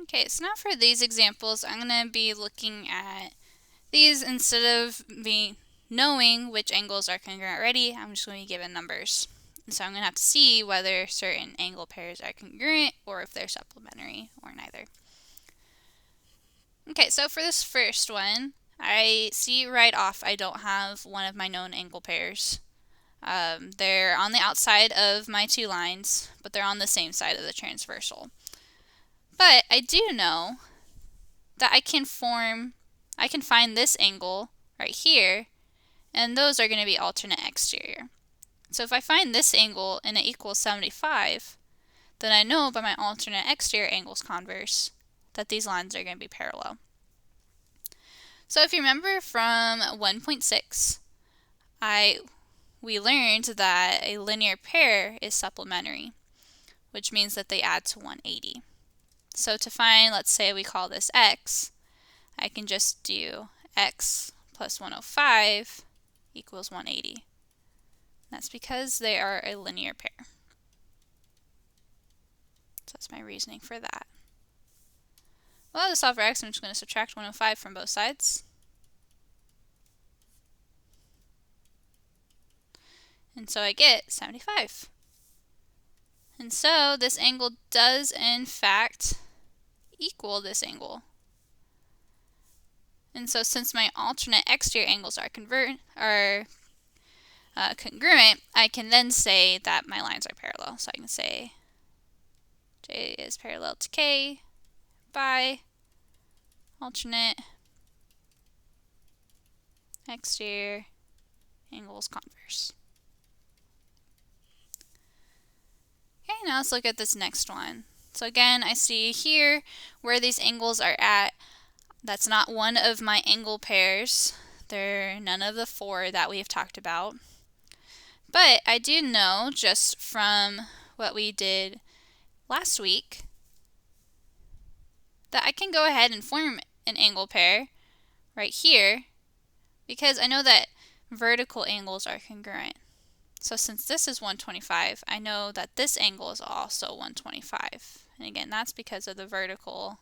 Okay, so now for these examples, I'm going to be looking at these instead of me knowing which angles are congruent already. I'm just going to be given numbers. And so I'm going to have to see whether certain angle pairs are congruent or if they're supplementary or neither. Okay, so for this first one, I see right off I don't have one of my known angle pairs. They're on the outside of my two lines, but they're on the same side of the transversal. But I do know that I can find this angle right here, and those are going to be alternate exterior. So if I find this angle and it equals 75, then I know by my alternate exterior angles converse that these lines are going to be parallel. So if you remember from 1.6, we learned that a linear pair is supplementary, which means that they add to 180. So to find, let's say we call this x, I can just do x plus 105 equals 180. That's because they are a linear pair. So that's my reasoning for that. Well, to solve for x, I'm just going to subtract 105 from both sides. And so I get 75. And so this angle does in fact equal this angle. And so since my alternate exterior angles are congruent, I can then say that my lines are parallel. So I can say J is parallel to K by alternate exterior angles converse. Okay, now let's look at this next one. So again, I see here where these angles are at. That's not one of my angle pairs. They're none of the four that we've talked about. But I do know just from what we did last week that I can go ahead and form an angle pair right here because I know that vertical angles are congruent. So since this is 125, I know that this angle is also 125. And again, that's because of the vertical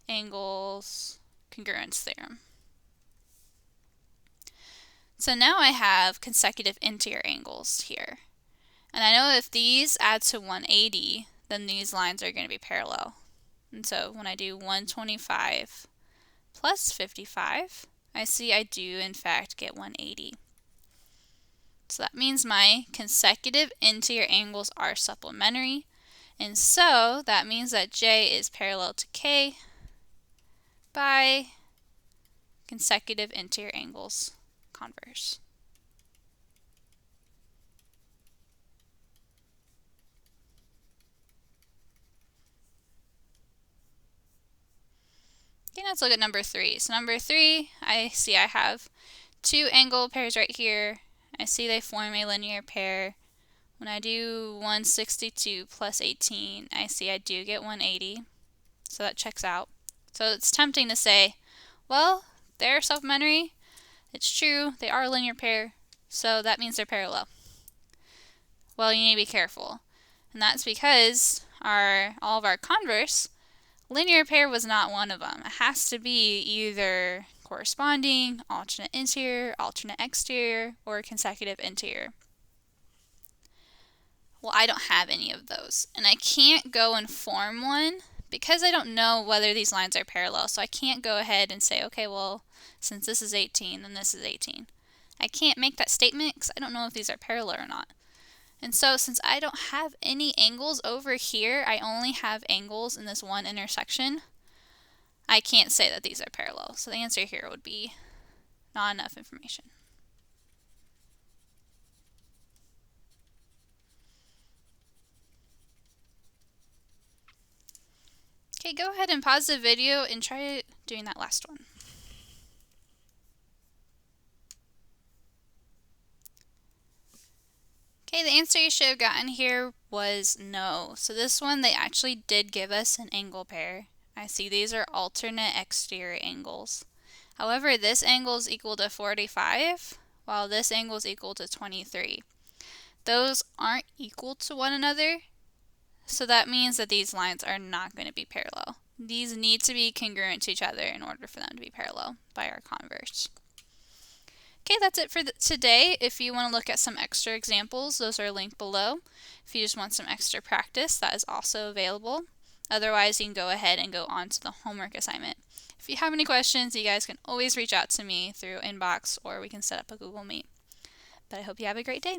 angles congruence theorem. So now I have consecutive interior angles here. And I know if these add to 180, then these lines are going to be parallel. And so when I do 125 plus 55, I see I do in fact get 180. So that means my consecutive interior angles are supplementary. And so that means that J is parallel to K by consecutive interior angles converse. Okay, let's look at number 3. So number 3, I see I have two angle pairs right here. I see they form a linear pair. When I do 162 plus 18, I see I do get 180. So that checks out. So it's tempting to say, well, they're supplementary. It's true, they are a linear pair, so that means they're parallel. Well, you need to be careful. And that's because all of our converse, linear pair was not one of them. It has to be either corresponding, alternate interior, alternate exterior, or consecutive interior. Well, I don't have any of those. And I can't go and form one because I don't know whether these lines are parallel. So I can't go ahead and say, okay, well, since this is 18, then this is 18. I can't make that statement because I don't know if these are parallel or not. And so since I don't have any angles over here, I only have angles in this one intersection, I can't say that these are parallel. So the answer here would be not enough information. Okay, go ahead and pause the video and try doing that last one. Okay, the answer you should have gotten here was no. So this one, they actually did give us an angle pair. I see these are alternate exterior angles. However, this angle is equal to 45, while this angle is equal to 23. Those aren't equal to one another, So that means that these lines are not going to be parallel. These need to be congruent to each other in order for them to be parallel by our converse. Okay, that's it for today. If you want to look at some extra examples, those are linked below. If you just want some extra practice, that is also available. Otherwise, you can go ahead and go on to the homework assignment. If you have any questions, you guys can always reach out to me through inbox, or we can set up a Google Meet. But I hope you have a great day.